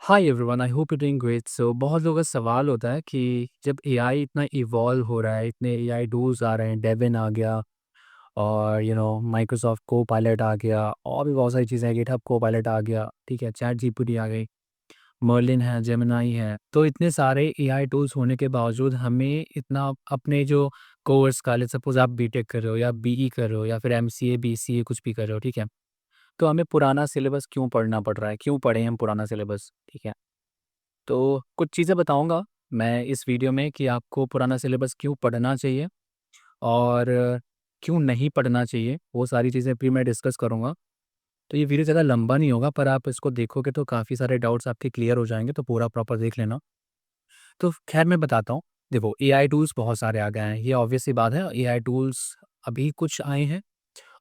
Hi everyone, I hope you doing great. So बहुत लोगों का सवाल होता है कि जब एआई इतना इवॉल्व हो रहा है, इतने एआई टूल्स आ रहे हैं, डेविन आ गया और माइक्रोसॉफ्ट को पायलट आ गया और भी बहुत सारी चीज़ें हैं, गिटहब को पायलट आ गया, ठीक है, चैट जीपीटी आ गई, मर्लिन है, जेमिनाई है। तो इतने सारे एआई टूल्स होने के बावजूद हमें इतना अपने जो कोर्स का, लेट्स सपोज आप बीटेक कर रहे हो या बीई कर रहे हो या फिर एमसीए बीसीए कुछ भी कर रहे हो, ठीक है, तो हमें पुराना सिलेबस क्यों पढ़ना पड़ रहा है, क्यों पढ़े हम पुराना सिलेबस, ठीक है। तो कुछ चीज़ें बताऊँगा मैं इस वीडियो में कि आपको पुराना सिलेबस क्यों पढ़ना चाहिए और क्यों नहीं पढ़ना चाहिए, वो सारी चीज़ें भी मैं डिस्कस करूँगा। तो ये वीडियो ज़्यादा लंबा नहीं होगा, पर आप इसको देखोगे तो काफ़ी सारे डाउट्स आपके क्लियर हो जाएँगे, तो पूरा प्रॉपर देख लेना। तो ख़ैर मैं बताता हूँ, देखो एआई टूल्स बहुत सारे आ गए हैं, ये ऑब्वियस सी बात है, एआई टूल्स अभी कुछ आए हैं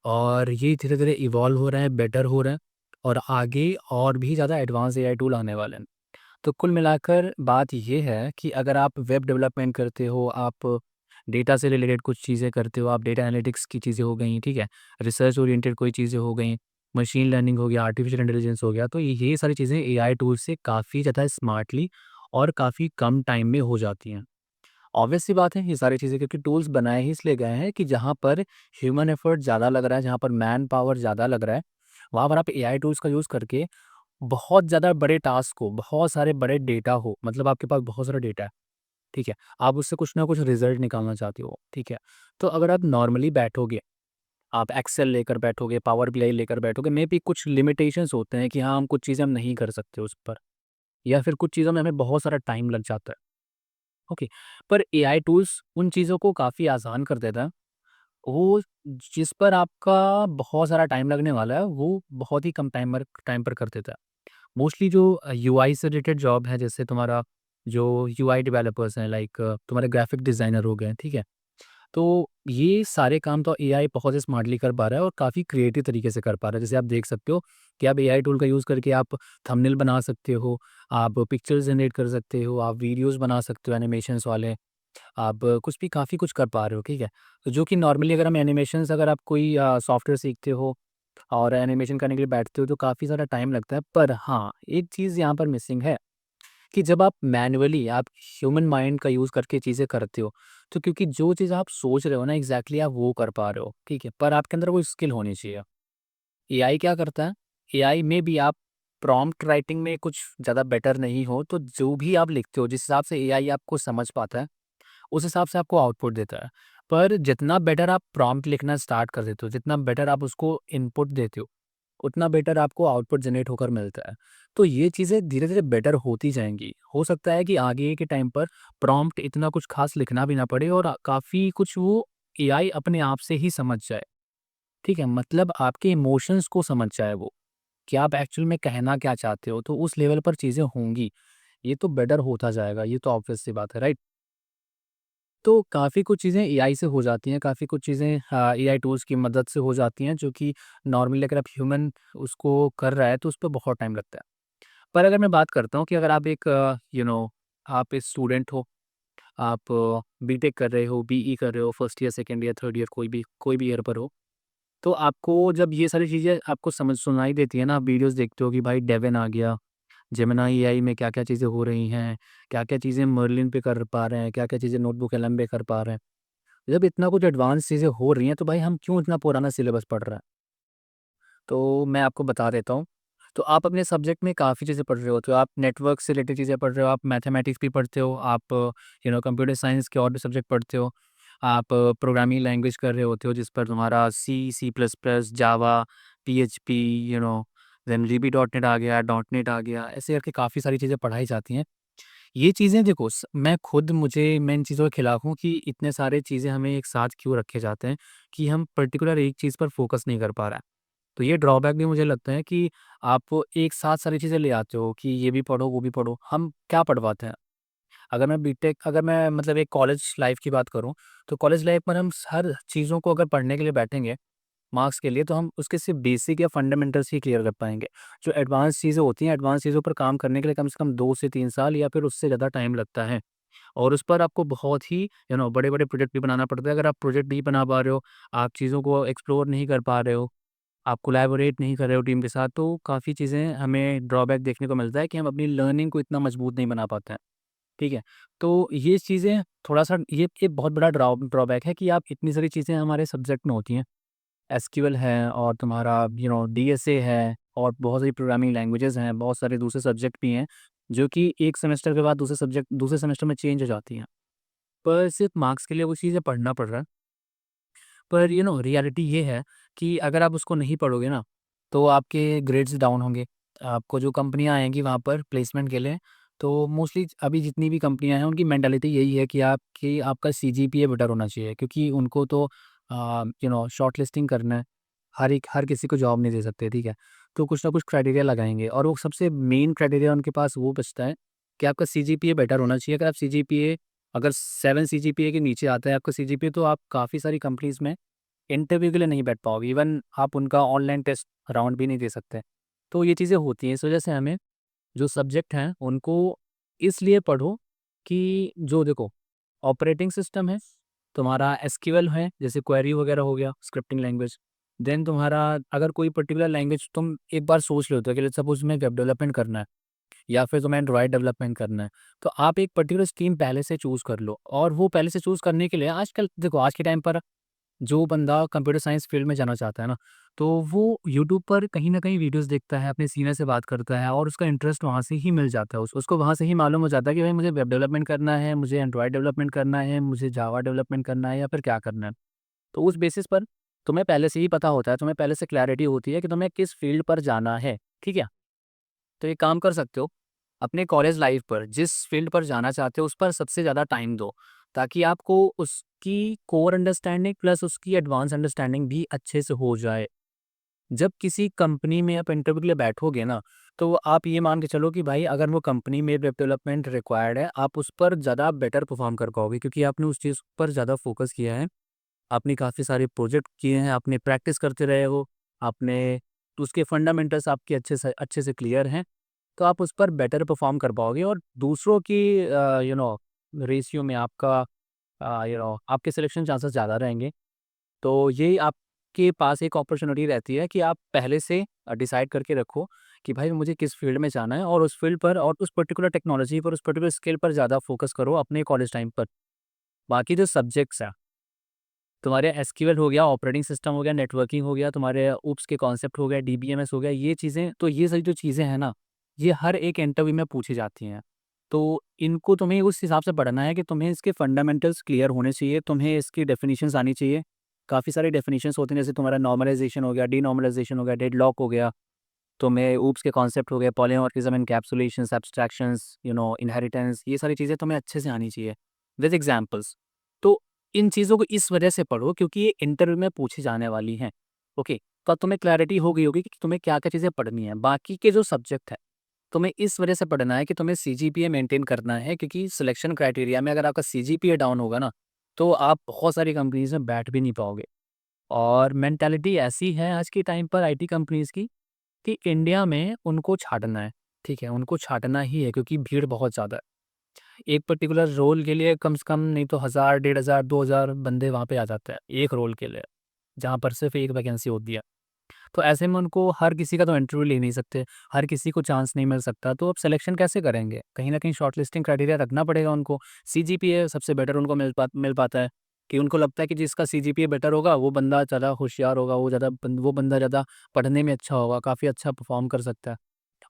और ये धीरे-धीरे इवॉल्व हो रहे हैं, बेटर हो रहे हैं और आगे और भी ज़्यादा एडवांस एआई टूल आने वाले हैं। तो कुल मिलाकर बात ये है कि अगर आप वेब डेवलपमेंट करते हो, आप डेटा से रिलेटेड कुछ चीज़ें करते हो, आप डेटा एनालिटिक्स की चीज़ें हो गई, ठीक है? रिसर्च ओरिएंटेड कोई चीज़ें हो गई, मशीन लर्निंग हो गया, आर्टिफिशियल इंटेलिजेंस हो गया, तो ये सारी चीज़ें एआई टूल से काफ़ी ज़्यादा स्मार्टली और काफ़ी कम टाइम में हो जाती हैं। ऑब्वियस सी बात है ये सारी चीज़ें क्योंकि टूल्स बनाए ही इसलिए गए हैं कि जहाँ पर ह्यूमन एफर्ट ज़्यादा लग रहा है, जहाँ पर मैन पावर ज़्यादा लग रहा है, वहाँ पर आप एआई टूल्स का यूज़ करके बहुत ज़्यादा बड़े टास्क को, बहुत सारे बड़े डेटा हो, मतलब आपके पास बहुत सारा डेटा है, ठीक है? आप उससे कुछ ना कुछ रिज़ल्ट निकालना चाहते हो, ठीक है? तो अगर आप नॉर्मली बैठोगे, आप एक्सेल लेकर बैठोगे, पावर बीआई लेकर बैठोगे, मेबी कुछ लिमिटेशंस होते हैं कि हाँ, हम कुछ चीज़ें हम नहीं कर सकते उस पर या फिर कुछ चीज़ों में हमें बहुत सारा टाइम लग जाता है, ओके? पर एआई टूल्स उन चीज़ों को काफ़ी आसान कर देता है। वो जिस पर आपका बहुत सारा टाइम लगने वाला है, वो बहुत ही कम टाइम पर कर देता है। मोस्टली जो यूआई से रिलेटेड जॉब है जैसे तुम्हारा जो यूआई डेवलपर्स हैं लाइक तुम्हारे ग्राफिक डिज़ाइनर हो गए, ठीक है? तो ये सारे काम तो एआई बहुत ही स्मार्टली कर पा रहा है और काफ़ी क्रिएटिव तरीके से कर पा रहा है। जैसे आप देख सकते हो कि आप एआई टूल का यूज़ करके आप थंबनेल बना सकते हो, आप पिक्चर्स जनरेट कर सकते हो, आप वीडियोज़ बना सकते हो एनिमेशंस वाले, आप कुछ भी काफ़ी कुछ कर पा रहे हो, ठीक है? तो जो कि नॉर्मली अगर हम एनिमेशंस अगर आप कोई सॉफ्टवेयर सीखते हो और एनिमेशन करने के लिए बैठते हो तो काफ़ी ज़्यादा टाइम लगता है। पर हाँ, एक चीज़ यहाँ पर मिसिंग है कि जब आप मैनुअली आप ह्यूमन माइंड का यूज़ करके चीज़ें करते हो, तो क्योंकि जो चीज़ आप सोच रहे हो ना एग्ज़ैक्टली आप वो कर पा रहे हो, ठीक है? पर आपके अंदर वो स्किल होनी चाहिए। एआई क्या करता है? एआई में भी आप प्रॉम्प्ट राइटिंग में कुछ ज़्यादा बेटर नहीं हो, तो जो भी आप लिखते हो, जिस हिसाब से एआई आपको समझ पाता है, उस हिसाब से आपको आउटपुट देता है। पर जितना बेटर आप प्रॉम्प्ट लिखना स्टार्ट कर देते हो, जितना बेटर आप उसको इनपुट देते हो, उतना बेटर आपको आउटपुट जनरेट होकर मिलता है। तो ये चीज़ें धीरे-धीरे बेटर होती जाएँगी। हो सकता है कि आगे के टाइम पर प्रॉम्प्ट इतना कुछ ख़ास लिखना भी ना पड़े और काफ़ी कुछ वो एआई अपने आप से ही समझ जाए। ठीक है? मतलब आपके इमोशंस को समझ जाए वो, कि आप एक्चुअल में कहना क्या चाहते हो, तो उस लेवल पर चीज़ें होंगी। ये तो बेटर होता जाएगा, ये तो ऑब्वियस सी बात है, राइट? तो काफ़ी कुछ चीज़ें एआई से हो जाती हैं, काफ़ी कुछ चीज़ें एआई टूल्स की मदद से हो जाती हैं, जो कि नॉर्मली अगर आप ह्यूमन उसको कर रहा है, तो उस पे बहुत टाइम लगता है। पर अगर मैं बात करता हूँ कि अगर आप एक आप एक स्टूडेंट हो, आप बीटेक कर रहे हो, बीई कर रहे हो, first year, second year, third year कोई भी ईयर पर हो, तो आपको जब ये सारी चीज़ें आपको समझ सुनाई देती है ना, आप वीडियोज़ देखते हो कि भाई डेविन आ गया, जेमिनी एआई में क्या-क्या चीज़ें हो रही हैं, क्या-क्या चीज़ें मर्लिन पे कर पा रहे हैं, क्या-क्या चीज़ें नोटबुक एलएम पे कर पा रहे हैं। जब इतना कुछ एडवांस चीज़ें हो रही हैं, तो भाई हम क्यों इतना पुराना सिलेबस पढ़ रहे हैं? तो मैं आपको बता देता हूँ। तो आप अपने सब्जेक्ट में काफ़ी चीज़ें पढ़ रहे होते हो, आप नेटवर्क से रिलेटेड चीज़ें पढ़ रहे हो, आप मैथमेटिक्स भी पढ़ते हो, आप कंप्यूटर साइंस के और भी सब्जेक्ट पढ़ते हो, आप प्रोग्रामिंग लैंग्वेज कर रहे होते हो जिस पर तुम्हारा सी, सी प्लस प्लस, जावा, पीएचपी, देन वीबी डॉट नेट आ गया, डॉट नेट आ गया, ऐसे करके काफ़ी सारी चीज़ें पढ़ाई जाती हैं। ये चीज़ें देखो मैं इन चीज़ों के खिलाफ हूँ कि इतने सारे चीज़ें हमें एक साथ क्यों रखे जाते हैं कि हम पर्टिकुलर एक चीज़ पर फ़ोकस नहीं कर पा रहे हैं। तो ये ड्रॉबैक भी मुझे लगता है कि आप एक साथ सारी चीज़ें ले आते हो कि ये भी पढ़ो, वो भी पढ़ो। हम क्या पढ़वाते हैं? अगर मैं मतलब एक कॉलेज लाइफ़ की बात करूँ, तो कॉलेज लाइफ़ में हम हर चीज़ों को अगर पढ़ने के लिए बैठेंगे, मार्क्स के लिए, तो हम उसके सिर्फ़ बेसिक या फंडामेंटल्स ही क्लियर कर पाएँगे। जो एडवांस चीज़ें होती हैं, एडवांस चीज़ों पर काम करने के लिए कम से कम 2 से 3 साल या फिर उससे ज़्यादा टाइम लगता है। और उस पर आपको बहुत ही बड़े-बड़े प्रोजेक्ट भी बनाना पड़ता है। अगर आप प्रोजेक्ट नहीं बना पा रहे हो, आप चीज़ों को एक्सप्लोर नहीं कर पा रहे हो, आप कोलैबोरेट नहीं कर रहे हो टीम के साथ, तो काफ़ी चीज़ें हमें ड्रॉबैक देखने को मिलता है कि हम अपनी लर्निंग को इतना मजबूत नहीं बना पाते हैं, ठीक है? तो ये चीज़ें थोड़ा-सा ये बहुत बड़ा ड्रॉबैक है कि आप इतनी सारी चीज़ें हमारे सब्जेक्ट में होती हैं। एसक्यूएल है और तुम्हारा डीएसए है और बहुत सारी प्रोग्रामिंग लैंग्वेजेज़ हैं, बहुत सारे दूसरे सब्जेक्ट भी हैं, जो कि एक सेमेस्टर के बाद दूसरे सेमेस्टर में चेंज हो जाती हैं। पर सिर्फ़ मार्क्स के लिए वो चीज़ें पढ़ना पड़ रहा है। पर रियलिटी ये है कि अगर आप उसको नहीं पढ़ोगे ना, तो आपके ग्रेड्स डाउन होंगे। आपको जो कंपनियाँ आएँगी वहाँ पर प्लेसमेंट के लिए, तो मोस्टली अभी जितनी भी कंपनियाँ हैं, उनकी मेंटालिटी यही है कि आपका सीजीपीए बेटर होना चाहिए, क्योंकि उनको तो शॉर्टलिस्टिंग करना है। हर किसी को जॉब नहीं दे सकते, ठीक है? तो कुछ ना कुछ क्राइटेरिया लगाएँगे और वो सबसे मेन क्राइटेरिया उनके पास वो बचता है कि आपका सीजीपीए बेटर होना चाहिए। अगर 7 सीजीपीए के नीचे आता है आपका सीजीपीए, तो आप काफ़ी सारी कंपनीज़ में इंटरव्यू के लिए नहीं बैठ पाओगे, इवन आप उनका ऑनलाइन टेस्ट राउंड भी नहीं दे सकते। तो ये चीज़ें होती हैं, इस वजह से हमें जो सब्जेक्ट हैं उनको इसलिए पढ़ो कि जो देखो ऑपरेटिंग सिस्टम है, तुम्हारा एसक्यूएल है, जैसे क्वेरी वगैरह हो गया, स्क्रिप्टिंग लैंग्वेज। देन तुम्हारा अगर कोई पर्टिकुलर लैंग्वेज तुम एक बार सोच लेते हो कि लेट्स सपोज़ तुम्हें वेब डेवलपमेंट करना है या फिर तुम्हें एंड्रॉइड डेवलपमेंट करना है, तो आप एक पर्टिकुलर स्ट्रीम पहले से चूज़ कर लो। और वो पहले से चूज़ करने के लिए आजकल देखो, आज के टाइम पर जो बंदा कंप्यूटर साइंस फील्ड में जाना चाहता है ना, तो वो यूट्यूब पर कहीं न कहीं वीडियोज़ देखता है, अपने सीनियर से बात करता है और उसका इंटरेस्ट वहाँ से ही मिल जाता है। उसको वहाँ से ही मालूम हो जाता है कि भाई मुझे वेब डेवलपमेंट करना है, मुझे एंड्रॉइड डेवलपमेंट करना है, मुझे जावा डेवलपमेंट करना है या फिर क्या करना है। तो उस बेसिस पर तुम्हें पहले से ही पता होता है, तुम्हें पहले से क्लैरिटी होती है कि तुम्हें किस फील्ड पर जाना है, ठीक है? तो एक काम कर सकते हो, अपने कॉलेज लाइफ पर जिस फील्ड पर जाना चाहते हो उस पर सबसे ज़्यादा टाइम दो, ताकि आपको उसकी कोर अंडरस्टैंडिंग प्लस उसकी एडवांस अंडरस्टैंडिंग भी अच्छे से हो जाए। जब किसी कंपनी में आप इंटरव्यू के लिए बैठोगे ना, तो आप ये मान के चलो कि भाई अगर वो कंपनी में वेब डेवलपमेंट रिक्वायर्ड है, आप उस पर ज़्यादा बेटर परफॉर्म कर पाओगे, क्योंकि आपने उस चीज़ पर ज़्यादा फोकस किया है। आपने काफ़ी सारे प्रोजेक्ट किए हैं, आपने प्रैक्टिस करते रहे हो, आपने उसके फंडामेंटल्स आपके अच्छे से क्लियर हैं, तो आप उस पर बेटर परफ़ॉर्म कर पाओगे और दूसरों की रेशियो में आपके सिलेक्शन चांसेस ज़्यादा रहेंगे। तो ये आपके पास एक अपॉर्च्युनिटी रहती है कि आप पहले से डिसाइड करके रखो कि भाई मुझे किस फ़ील्ड में जाना है और उस फ़ील्ड पर और उस पर्टिकुलर टेक्नोलॉजी पर, उस पर्टिकुलर स्किल पर ज़्यादा फ़ोकस करो अपने कॉलेज टाइम पर। बाकी जो सब्जेक्ट्स हैं, तुम्हारे एसक्यूएल हो गया, ऑपरेटिंग सिस्टम हो गया, नेटवर्किंग हो गया, तुम्हारे ऊप्स के कॉन्सेप्ट हो गया, डीबीएमएस हो गया, ये चीज़ें तो ये सारी जो चीज़ें हैं ना, ये हर एक इंटरव्यू में पूछी जाती हैं। तो इनको तुम्हें उस हिसाब से पढ़ना है कि तुम्हें इसके फंडामेंटल्स क्लियर होने चाहिए, तुम्हें इसकी डेफिनिशंस आनी चाहिए। काफ़ी सारी डेफिनिशंस होती हैं, जैसे तुम्हारा नॉर्मलाइज़ेशन हो गया, डीनॉर्मलाइज़ेशन हो गया, डेडलॉक हो गया, तुम्हें ऊप्स के कॉन्सेप्ट हो गए, पॉलीमॉर्फिज्म, एनकैप्सुलेशंस, एब्स्ट्रैक्शंस, इनहेरिटेंस, ये सारी चीज़ें तुम्हें अच्छे से आनी चाहिए विद एग्ज़ाम्पल्स। तो इन चीज़ों को इस वजह से पढ़ो क्योंकि ये इंटरव्यू में पूछी जाने वाली हैं, ओके? तो अब तुम्हें क्लैरिटी हो गई होगी कि तुम्हें क्या-क्या चीज़ें पढ़नी है। बाकी के जो सब्जेक्ट हैं, तुम्हें इस वजह से पढ़ना है कि तुम्हें सीजीपीए मेंटेन करना है, क्योंकि सिलेक्शन क्राइटेरिया में अगर आपका सीजीपीए डाउन होगा ना, तो आप बहुत सारी कंपनीज़ में बैठ भी नहीं पाओगे। और मेंटालिटी ऐसी है आज के टाइम पर आईटी कंपनीज़ की कि इंडिया में उनको छाँटना है, ठीक है? उनको छाँटना ही है क्योंकि भीड़ बहुत ज़्यादा है। एक पर्टिकुलर रोल के लिए कम से कम नहीं तो 1000, 1500, 2000 बंदे वहाँ पे आ जाते हैं, एक रोल के लिए, जहाँ पर सिर्फ़ एक वैकेंसी होती है। तो ऐसे में उनको हर किसी का तो इंटरव्यू ले नहीं सकते, हर किसी को चांस नहीं मिल सकता, तो अब सिलेक्शन कैसे करेंगे? कहीं न कहीं शॉर्टलिस्टिंग क्राइटेरिया रखना पड़ेगा उनको। सीजीपीए सबसे बेटर उनको मिल पाता है कि उनको लगता है कि जिसका सीजीपीए बेटर होगा, वो बंदा ज़्यादा होशियार होगा, वो बंदा ज़्यादा पढ़ने में अच्छा होगा, काफ़ी अच्छा परफ़ॉर्म कर सकता है।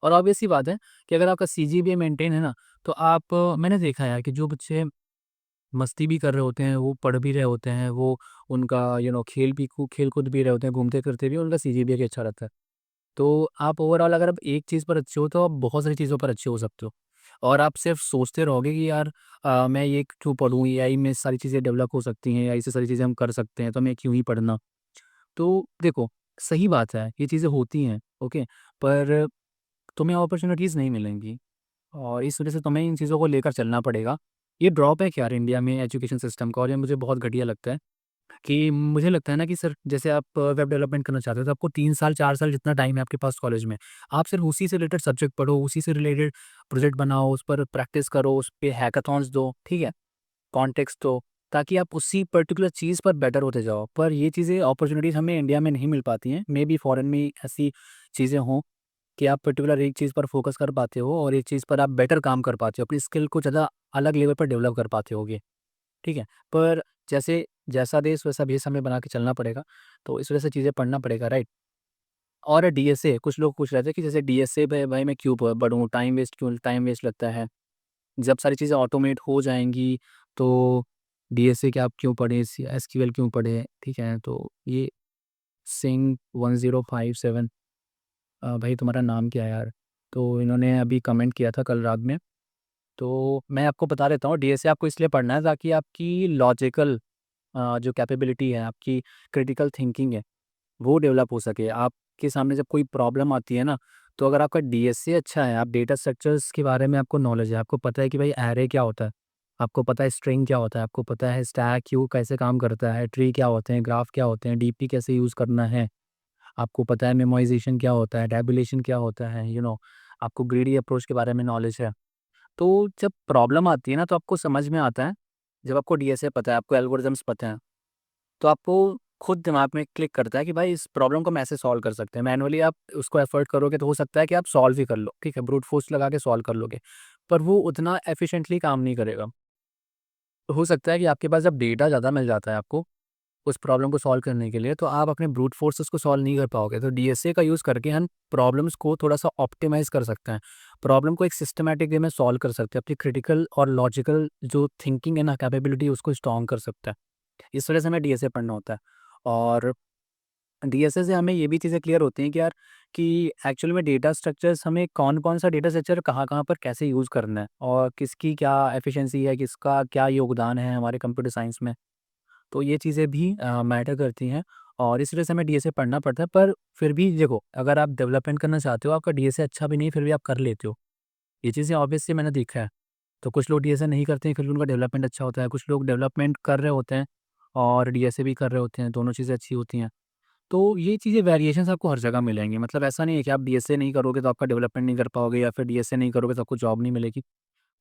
और ऑब्वियस सी बात है कि अगर आपका सीजीपीए मेंटेन है ना, तो मैंने देखा है यार कि जो बच्चे मस्ती भी कर रहे होते हैं, वो पढ़ भी रहे होते हैं, वो उनका खेल-कूद भी रहे होते हैं, घूमते-फिरते भी उनका सीजीपीए भी अच्छा रहता है। तो आप ओवरऑल अगर आप एक चीज़ पर अच्छे हो, तो आप बहुत सारी चीज़ों पर अच्छे हो सकते हो। और आप सिर्फ़ सोचते रहोगे कि यार मैं ये क्यों पढ़ूँ? एआई में सारी चीज़ें डेवलप हो सकती हैं, एआई से सारी चीज़ें हम कर सकते हैं, तो मैं क्यों ही पढ़ना? तो देखो, सही बात है, ये चीज़ें होती हैं, ओके? पर तुम्हें अपॉर्च्युनिटीज़ नहीं मिलेंगी और इस वज़ह से तुम्हें इन चीज़ों को लेकर चलना पड़ेगा। ये ड्रॉबैक है यार इंडिया में एजुकेशन सिस्टम का, और ये मुझे बहुत घटिया लगता है कि मुझे लगता है ना कि सर जैसे आप वेब डेवलपमेंट करना चाहते हो, तो आपको 3 साल, 4 साल जितना टाइम है आपके पास कॉलेज में, आप सिर्फ़ उसी से रिलेटेड सब्जेक्ट पढ़ो, उसी से रिलेटेड प्रोजेक्ट बनाओ, उस पर प्रैक्टिस करो, उस पे हैकाथॉन्स दो, ठीक है? कॉन्टेक्स्ट दो, ताकि आप उसी पर्टिकुलर चीज़ पर बेटर होते जाओ। पर ये चीज़ें अपॉर्च्युनिटीज़ हमें इंडिया में नहीं मिल पाती हैं, मे बी फॉरेन में ऐसी चीज़ें हों कि आप पर्टिकुलर एक चीज़ पर फ़ोकस कर पाते हो और एक चीज़ पर आप बेटर काम कर पाते हो, अपनी स्किल को ज़्यादा अलग लेवल पर डेवलप कर पाते होगे, ठीक है? पर जैसे जैसा देश वैसा भेष हमें बना के चलना पड़ेगा, तो इस वजह से चीज़ें पढ़ना पड़ेगा, राइट? और डीएसए कुछ लोग पूछ रहे थे कि जैसे डीएसए पे भाई मैं क्यों पढ़ूँ, टाइम वेस्ट लगता है। जब सारी चीज़ें ऑटोमेट हो जाएँगी, तो डीएसए क्या आप क्यों पढ़ें, एसक्यूएल क्यों पढ़ें, ठीक है? तो ये सिंह 1057 भाई तुम्हारा नाम क्या है यार? तो इन्होंने अभी कमेंट किया था कल रात में, तो मैं आपको बता देता हूँ डीएसए आपको इसलिए पढ़ना है ताकि आपकी लॉजिकल जो कैपेबिलिटी है, आपकी क्रिटिकल थिंकिंग है, वो डेवलप हो सके। आपके सामने जब कोई प्रॉब्लम आती है ना, तो अगर आपका डीएसए अच्छा है, आप डेटा स्ट्रक्चर्स के बारे में आपको नॉलेज है, आपको पता है कि भाई एरे क्या होता है, आपको पता है स्ट्रिंग क्या होता है, आपको पता है स्टैक क्यू कैसे काम करता है, ट्री क्या होते हैं, ग्राफ क्या होते हैं, डीपी कैसे यूज़ करना है, आपको पता है मेमोराइज़ेशन क्या होता है, टैबुलेशन क्या होता है, आपको ग्रीडी अप्रोच के बारे में नॉलेज है। तो जब प्रॉब्लम आती है ना, तो आपको समझ में आता है, जब आपको डीएसए पता है, आपको एल्गोरिदम्स पता हैं, तो आपको खुद दिमाग में क्लिक करता है कि भाई इस प्रॉब्लम को हम ऐसे सॉल्व कर सकते हैं। मैनुअली आप उसको एफर्ट करोगे तो हो सकता है कि आप सॉल्व ही कर लो, ठीक है? ब्रूट फोर्स लगा के सॉल्व कर लोगे, पर वो उतना एफिशिएंटली काम नहीं करेगा। तो हो सकता है कि आपके पास जब डेटा ज़्यादा मिल जाता है आपको, उस प्रॉब्लम को सॉल्व करने के लिए, तो आप अपने ब्रूट फोर्स उसको सॉल्व नहीं कर पाओगे। तो डीएसए का यूज़ करके हम प्रॉब्लम्स को थोड़ा-सा ऑप्टिमाइज़ कर सकते हैं। प्रॉब्लम को एक सिस्टमैटिक वे में सॉल्व कर सकते हैं। अपनी क्रिटिकल और लॉजिकल जो थिंकिंग है ना, कैपेबिलिटी उसको स्ट्रॉन्ग कर सकता है। इस वजह से हमें डीएसए पढ़ना होता है। और डीएसए से हमें ये भी चीज़ें क्लियर होती हैं कि यार कि एक्चुअल में डेटा स्ट्रक्चर्स हमें कौन-कौन सा डेटा स्ट्रक्चर कहाँ-कहाँ पर कैसे यूज़ करना है और किसकी क्या एफिशिएंसी है, किसका क्या योगदान है हमारे कंप्यूटर साइंस में। तो ये चीज़ें भी मैटर करती हैं और इस वजह से हमें डीएसए पढ़ना पड़ता है। पर फिर भी देखो, अगर आप डेवलपमेंट करना चाहते हो, आपका डीएसए अच्छा भी नहीं, फिर भी आप कर लेते हो। ये चीज़ें ऑब्वियसली मैंने देखा है। तो कुछ लोग डीएसए नहीं करते हैं, फिर भी उनका डेवलपमेंट अच्छा होता है। कुछ लोग डेवलपमेंट कर रहे होते हैं और डीएसए भी कर रहे होते हैं, दोनों चीज़ें अच्छी होती हैं। तो ये चीज़ें वेरिएशंस आपको हर जगह मिलेंगी। मतलब ऐसा नहीं है कि आप डीएसए नहीं करोगे तो आपका डेवलपमेंट नहीं कर पाओगे या फिर डीएसए नहीं करोगे तो आपको जॉब नहीं मिलेगी।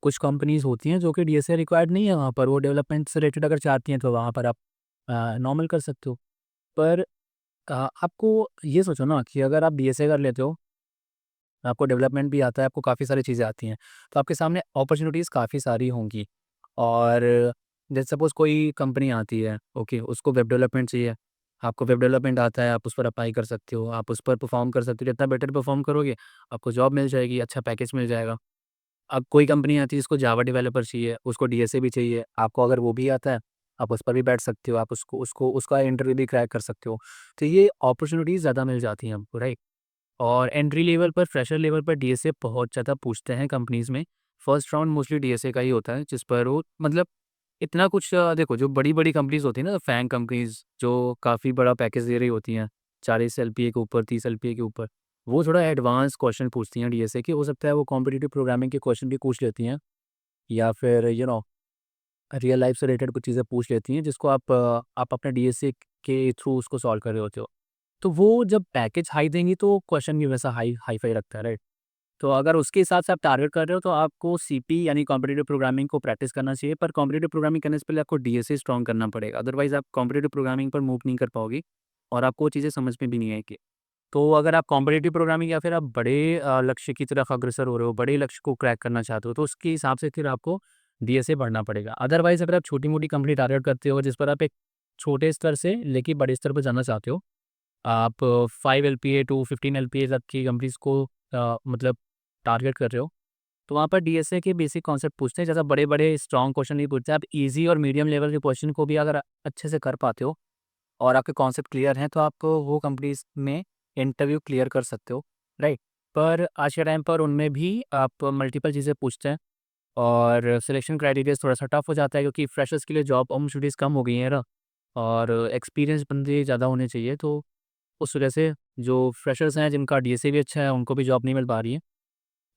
कुछ कंपनीज़ होती हैं जो कि डीएसए रिक्वायर्ड नहीं है वहाँ पर, वो डेवलपमेंट से रिलेटेड अगर चाहती हैं तो वहाँ पर आप नॉर्मल कर सकते हो। पर आपको ये सोचो ना कि अगर आप डीएसए कर लेते हो, आपको डेवलपमेंट भी आता है, आपको काफ़ी सारी चीज़ें आती हैं, तो आपके सामने अपॉर्च्युनिटीज़ काफ़ी सारी होंगी। और जैसे सपोज़ कोई कंपनी आती है, ओके, उसको वेब डेवलपमेंट चाहिए, आपको वेब डेवलपमेंट आता है, आप उस पर अप्लाई कर सकते हो, आप उस पर परफ़ॉर्म कर सकते हो, जितना बेटर परफ़ॉर्म करोगे, आपको जॉब मिल जाएगी, अच्छा पैकेज मिल जाएगा। अब कोई कंपनी आती है जिसको जावा डेवलपर चाहिए, उसको डीएसए भी चाहिए, आपको अगर वो भी आता है, आप उस पर भी बैठ सकते हो, आप उसको उसको उसका इंटरव्यू भी क्रैक कर सकते हो। तो ये अपॉर्च्युनिटीज़ ज़्यादा मिल जाती हैं हमको, राइट? और एंट्री लेवल पर, फ्रेशर लेवल पर डीएसए बहुत ज़्यादा पूछते हैं कंपनीज़ में। फर्स्ट राउंड मोस्टली डीएसए का ही होता है, जिस पर वो मतलब इतना कुछ देखो जो बड़ी-बड़ी कंपनीज़ होती हैं ना, फैंग कंपनीज़ जो काफ़ी बड़ा पैकेज दे रही होती हैं, 40 एलपीए के ऊपर, 30 एलपीए के ऊपर, वो थोड़ा एडवांस क्वेश्चन पूछती हैं डीएसए के। हो सकता है वो कॉम्पिटिटिव प्रोग्रामिंग के क्वेश्चन भी पूछ लेती हैं या फिर रियल लाइफ़ से रिलेटेड कुछ चीज़ें पूछ लेती हैं, जिसको आप अपने डीएसए के थ्रू उसको सॉल्व कर रहे होते हो। तो वो जब पैकेज हाई देंगी तो क्वेश्चन भी वैसा हाई-फाई रखता है, राइट? तो अगर उसके हिसाब से आप टारगेट कर रहे हो तो आपको सीपी यानी कॉम्पिटिटिव प्रोग्रामिंग को प्रैक्टिस करना चाहिए, पर कॉम्पिटिटिव प्रोग्रामिंग करने से पहले आपको डीएसए स्ट्रॉन्ग करना पड़ेगा, अदरवाइज़ आप कॉम्पिटिटिव प्रोग्रामिंग पर मूव नहीं कर पाओगे और आपको वो चीज़ें समझ में भी नहीं आएगी। तो अगर आप कॉम्पिटिटिव प्रोग्रामिंग या फिर आप बड़े लक्ष्य की तरफ अग्रसर हो रहे हो, बड़े लक्ष्य को क्रैक करना चाहते हो, तो उसके हिसाब से फिर आपको डीएसए पढ़ना पड़ेगा। अदरवाइज़ अगर आप छोटी-मोटी कंपनी टारगेट करते हो, जिस पर आप एक छोटे स्तर से लेके बड़े स्तर पर जाना चाहते हो, आप 5 एलपीए टू 15 एलपीए तक की कंपनीज़ को मतलब टारगेट कर रहे हो, तो वहाँ पर डीएसए के बेसिक कॉन्सेप्ट पूछते हैं। ज़्यादा बड़े-बड़े स्ट्रॉन्ग क्वेश्चन नहीं पूछते। आप ईज़ी और मीडियम लेवल के क्वेश्चन को भी अगर अच्छे से कर पाते हो और आपके कॉन्सेप्ट क्लियर हैं, तो आप वो कंपनीज़ में इंटरव्यू क्लियर कर सकते हो, राइट? पर आज के टाइम पर उनमें भी आप मल्टीपल चीज़ें पूछते हैं और सिलेक्शन क्राइटेरिया थोड़ा-सा टफ हो जाता है क्योंकि फ्रेशर्स के लिए जॉब अपॉर्चुनिटीज़ कम हो गई हैं ना और एक्सपीरियंस बंदे ज़्यादा होने चाहिए। तो उस वजह से जो फ्रेशर्स हैं जिनका डीएसए भी अच्छा है, उनको भी जॉब नहीं मिल पा रही है।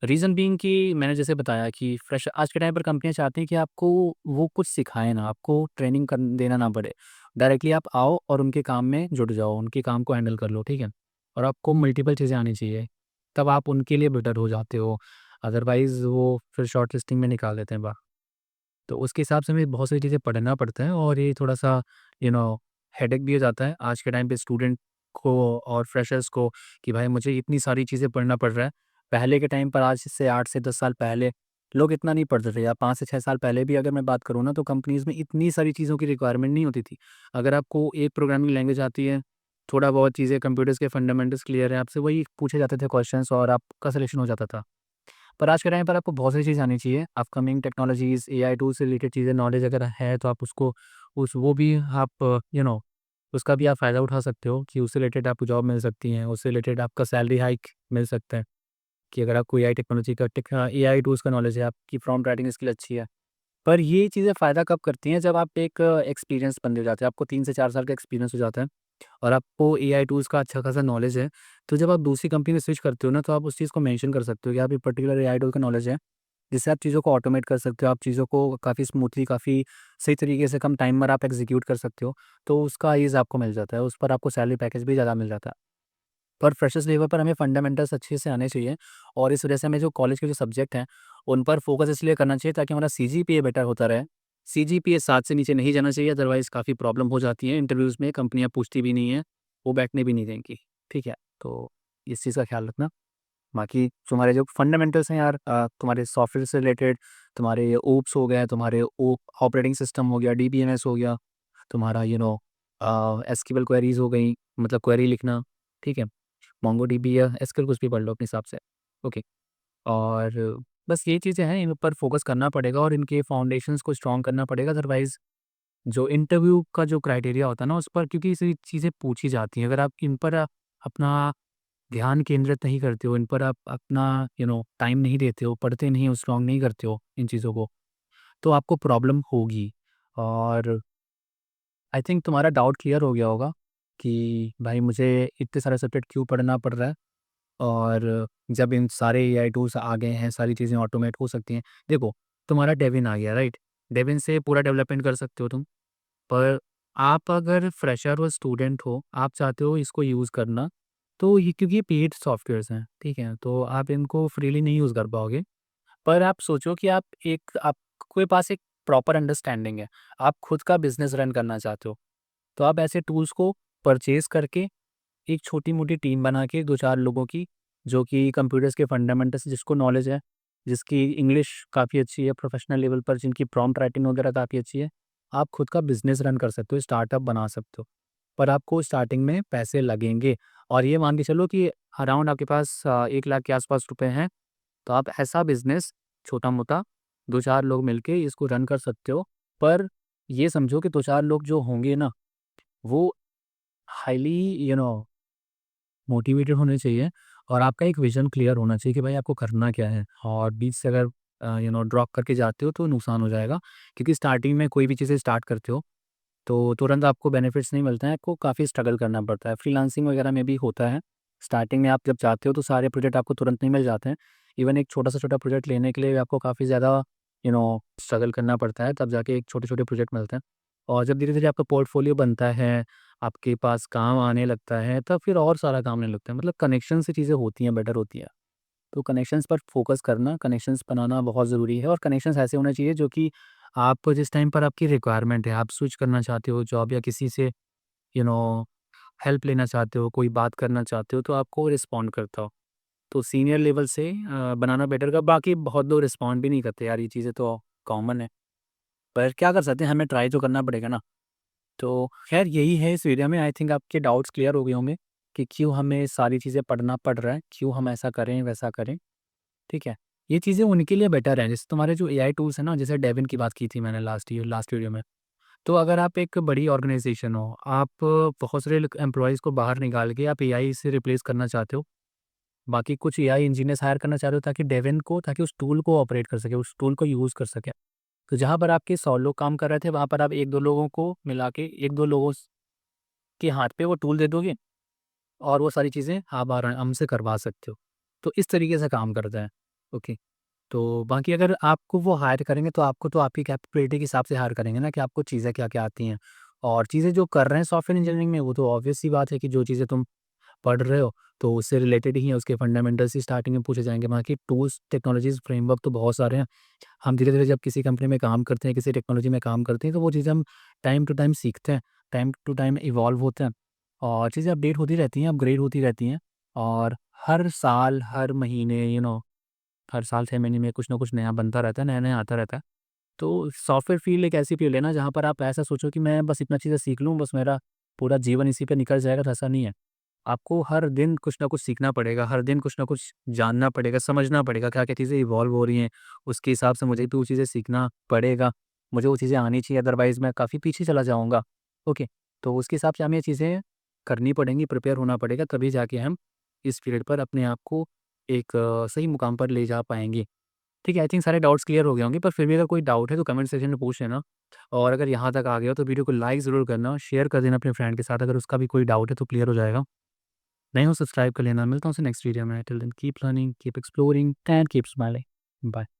रीज़न बीइंग कि मैंने जैसे बताया कि फ्रेश आज के टाइम पर कंपनियाँ चाहती हैं कि आपको वो कुछ सिखाएँ ना, आपको ट्रेनिंग कर देना ना पड़े। डायरेक्टली आप आओ और उनके काम में जुट जाओ, उनके काम को हैंडल कर लो, ठीक है? और आपको मल्टीपल चीज़ें आनी चाहिए, तब आप उनके लिए बेटर हो जाते हो। अदरवाइज़ वो फिर शॉर्ट लिस्टिंग में निकाल देते हैं बाहर। तो उसके हिसाब से हमें बहुत सारी चीज़ें पढ़ना पड़ता है और ये थोड़ा-सा यू नो हेडेक भी हो जाता है आज के टाइम पे स्टूडेंट को और फ्रेशर्स को कि भाई मुझे इतनी सारी चीज़ें पढ़ना पड़ रहा है। पहले के टाइम पर आज से 8 से 10 साल पहले लोग इतना नहीं पढ़ते थे या 5 से 6 साल पहले भी अगर मैं बात करूँ ना तो कंपनीज़ में इतनी सारी चीज़ों की रिक्वायरमेंट नहीं होती थी। अगर आपको एक प्रोग्रामिंग लैंग्वेज आती है, थोड़ा बहुत चीज़ें कंप्यूटर्स के फंडामेंटल्स क्लियर है, आपसे वही पूछे जाते थे क्वेश्चंस और आपका सिलेक्शन हो जाता था। पर आज के टाइम पर आपको बहुत सारी चीज़ें आनी चाहिए। अपकमिंग टेक्नोलॉजीज़, एआई टूल्स से रिलेटेड चीज़ें नॉलेज अगर है तो आप उसको उस वो भी आप उसका भी आप फ़ायदा उठा सकते हो कि उससे रिलेटेड आपको जॉब मिल सकती है, उससे रिलेटेड आपका सैलरी हाइक मिल सकता है कि अगर आपको एआई टेक्नोलॉजी का एआई टूल्स का नॉलेज है, आपकी प्रॉम्प्ट राइटिंग स्किल अच्छी है। पर ये चीज़ें फ़ायदा कब करती हैं जब आप एक एक्सपीरियंस बंदे हो जाते हैं, आपको 3 से 4 साल का एक्सपीरियंस हो जाता है और आपको एआई टूल्स का अच्छा खासा नॉलेज है, तो जब आप दूसरी कंपनी में स्विच करते हो ना, तो आप उस चीज़ को मेंशन कर सकते हो कि आप ये पर्टिकुलर एआई टूल का नॉलेज है, जिससे आप चीज़ों को ऑटोमेट कर सकते हो, आप चीज़ों को काफ़ी स्मूथली, काफ़ी सही तरीके से कम टाइम में आप एग्ज़ीक्यूट कर सकते हो, तो उसका ईज़ आपको मिल जाता है, उस पर आपको सैलरी पैकेज भी ज़्यादा मिल जाता है। पर फ्रेशर्स लेवल पर हमें फंडामेंटल्स अच्छे से आने चाहिए और इस वजह से हमें जो कॉलेज के जो सब्जेक्ट हैं, उन पर फ़ोकस इसलिए करना चाहिए ताकि हमारा सीजीपीए बेटर होता रहे। सीजीपीए 7 से नीचे नहीं जाना चाहिए अदरवाइज़ काफ़ी प्रॉब्लम हो जाती है इंटरव्यूज़ में, कंपनियाँ पूछती भी नहीं हैं, वो बैठने भी नहीं देंगी। ठीक है? तो इस चीज़ का ख़्याल रखना। बाकी तुम्हारे जो फंडामेंटल्स हैं यार तुम्हारे सॉफ्टवेयर से रिलेटेड, तुम्हारे ओप्स हो गए, तुम्हारे ओ ऑपरेटिंग सिस्टम हो गया, डीबीएमएस हो गया, तुम्हारा एसक्यूएल क्वेरीज़ हो गई, मतलब क्वेरी लिखना, ठीक है? मोंगोडीबी या एसक्यूएल कुछ भी पढ़ लो अपने हिसाब से। ओके। और बस ये चीज़ें हैं, इन पर फ़ोकस करना पड़ेगा और इनके फाउंडेशंस को स्ट्रॉन्ग करना पड़ेगा अदरवाइज़ जो इंटरव्यू का जो क्राइटेरिया होता है ना, उस पर क्योंकि ये चीज़ें पूछी जाती हैं, अगर आप इन पर अपना ध्यान केंद्रित नहीं करते हो, इन पर आप अपना टाइम नहीं देते हो, पढ़ते नहीं हो, स्ट्रॉन्ग नहीं करते हो इन चीज़ों को, तो आपको प्रॉब्लम होगी। और आई थिंक तुम्हारा डाउट क्लियर हो गया होगा कि भाई मुझे इतने सारे सब्जेक्ट क्यों पढ़ना पड़ रहा है और जब इन सारे एआई टूल्स आ गए हैं, सारी चीज़ें ऑटोमेट हो सकती हैं। देखो, तुम्हारा डेविन आ गया, राइट? डेविन से पूरा डेवलपमेंट कर सकते हो तुम। पर आप अगर फ्रेशर हो, स्टूडेंट हो, आप चाहते हो इसको यूज़ करना, तो ये क्योंकि ये पेड सॉफ्टवेयर्स हैं, ठीक है? तो आप इनको फ्रीली नहीं यूज़ कर पाओगे। पर आप सोचो कि आपके पास एक प्रॉपर अंडरस्टैंडिंग है, आप खुद का बिज़नेस रन करना चाहते हो, तो आप ऐसे टूल्स को परचेज़ करके एक छोटी-मोटी टीम बना के 2-4 लोगों की, जो कि कंप्यूटर्स के फंडामेंटल्स जिसको नॉलेज है, जिसकी इंग्लिश काफ़ी अच्छी है प्रोफेशनल लेवल पर, जिनकी प्रॉम्प्ट राइटिंग वगैरह काफ़ी अच्छी है, आप खुद का बिज़नेस रन कर सकते हो, स्टार्टअप बना सकते हो। पर आपको स्टार्टिंग में पैसे लगेंगे और ये मान के चलो कि अराउंड आपके पास 1 लाख के आस-पास रुपए हैं, तो आप ऐसा बिज़नेस छोटा-मोटा 2-4 लोग मिलके इसको रन कर सकते हो। पर ये समझो कि 2-4 लोग जो होंगे ना, वो हाइली यू नो मोटिवेटेड होने चाहिए और आपका एक विज़न क्लियर होना चाहिए कि भाई आपको करना क्या है और बीच से अगर ड्रॉप करके जाते हो तो नुकसान हो जाएगा क्योंकि स्टार्टिंग में कोई भी चीज़ें स्टार्ट करते हो तो तुरंत आपको बेनिफिट्स नहीं मिलते हैं, आपको काफ़ी स्ट्रगल करना पड़ता है। फ्रीलांसिंग वगैरह में भी होता है। स्टार्टिंग में आप जब जाते हो तो सारे प्रोजेक्ट आपको तुरंत नहीं मिल जाते हैं। इवन एक छोटा से छोटा प्रोजेक्ट लेने के लिए भी आपको काफ़ी ज़्यादा स्ट्रगल करना पड़ता है, तब जाके एक छोटे-छोटे प्रोजेक्ट मिलते हैं। और जब धीरे-धीरे आपका पोर्टफोलियो बनता है, आपके पास काम आने लगता है, तब फिर और सारा काम आने लगता है। मतलब कनेक्शन से चीज़ें होती हैं, बेटर होती हैं। तो कनेक्शंस पर फ़ोकस करना, कनेक्शंस बनाना बहुत ज़रूरी है और कनेक्शंस ऐसे होने चाहिए जो कि आप जिस टाइम पर आपकी रिक्वायरमेंट है, आप स्विच करना चाहते हो जॉब या किसी से यू नो हेल्प लेना चाहते हो, कोई बात करना चाहते हो तो आपको रिस्पॉन्ड करता हो। तो सीनियर लेवल से बनाना बेटर का बाकी बहुत लोग रिस्पॉन्ड भी नहीं करते यार, ये चीज़ें तो कॉमन है। पर क्या कर सकते हैं, हमें ट्राई तो करना पड़ेगा ना। तो ख़ैर यही है इस वीडियो में, आई थिंक आपके डाउट्स क्लियर हो गए होंगे कि क्यों हमें सारी चीज़ें पढ़ना पड़ रहा है, क्यों हम ऐसा करें, वैसा करें। ठीक है? ये चीज़ें उनके लिए बेटर हैं, जैसे तुम्हारे जो एआई टूल्स हैं ना, जैसे डेविन की बात की थी मैंने लास्ट वीडियो में। तो अगर आप एक बड़ी ऑर्गेनाइज़ेशन हो, आप बहुत सारे एम्प्लॉइज़ को बाहर निकाल के आप एआई से रिप्लेस करना चाहते हो, बाकी कुछ एआई इंजीनियर्स हायर करना चाह रहे हो ताकि डेविन को ताकि उस टूल को ऑपरेट कर सके, उस टूल को यूज़ कर सके। तो जहाँ पर आपके 100 लोग काम कर रहे थे, वहाँ पर आप 1-2 लोगों को मिला के 1-2 लोगों के हाथ पे वो टूल दे दोगे और वो सारी चीज़ें आप आराम से करवा सकते हो। तो इस तरीके से काम करता है। ओके। तो बाकी अगर आपको वो हायर करेंगे तो आपको तो आपकी कैपेबिलिटी के हिसाब से हायर करेंगे ना कि आपको चीज़ें क्या-क्या आती हैं। और चीज़ें जो कर रहे हैं सॉफ्टवेयर इंजीनियरिंग में वो तो ऑब्वियस सी बात है कि जो चीज़ें तुम पढ़ रहे हो तो उससे रिलेटेड ही है, उसके फंडामेंटल्स ही स्टार्टिंग में पूछे जाएँगे। बाकी टूल्स, टेक्नोलॉजीज़, फ्रेमवर्क तो बहुत सारे हैं। हम धीरे-धीरे जब किसी कंपनी में काम करते हैं, किसी टेक्नोलॉजी में काम करते हैं, तो वो चीज़ें हम टाइम टू टाइम सीखते हैं, टाइम टू टाइम इवॉल्व होते हैं और चीज़ें अपडेट होती रहती हैं, अपग्रेड होती रहती हैं और हर साल, हर महीने हर साल 6 महीने में कुछ ना कुछ नया बनता रहता है, नया-नया आता रहता है। तो सॉफ्टवेयर फ़ील्ड एक ऐसी फ़ील्ड है ना जहाँ पर आप ऐसा सोचो कि मैं बस इतना चीज़ें सीख लूँ, बस मेरा पूरा जीवन इसी पे निकल जाएगा, तो ऐसा नहीं है। आपको हर दिन कुछ ना कुछ सीखना पड़ेगा, हर दिन कुछ ना कुछ जानना पड़ेगा, समझना पड़ेगा, क्या-क्या चीज़ें इवॉल्व हो रही हैं, उसके हिसाब से मुझे भी वो चीज़ें सीखना पड़ेगा। मुझे वो चीज़ें आनी चाहिए अदरवाइज़ मैं काफ़ी पीछे चला जाऊँगा। ओके, तो उसके हिसाब से हमें ये चीज़ें करनी पड़ेंगी, प्रिपेयर होना पड़ेगा, तभी जाके हम इस फ़ील्ड पर अपने आप को एक सही मुकाम पर ले जा पाएँगे। ठीक है, आई थिंक सारे डाउट्स क्लियर हो गए होंगे, पर फिर भी अगर कोई डाउट है तो कमेंट सेक्शन में पूछ लेना और अगर यहाँ तक आ गए हो तो वीडियो को लाइक ज़रूर करना, शेयर कर देना अपने फ्रेंड के साथ अगर उसका भी कोई डाउट है तो क्लियर हो जाएगा। नए हो सब्सक्राइब कर लेना, मिलता हूँ आपसे नेक्स्ट वीडियो में, till then keep learning, keep exploring and keep smiling. Bye.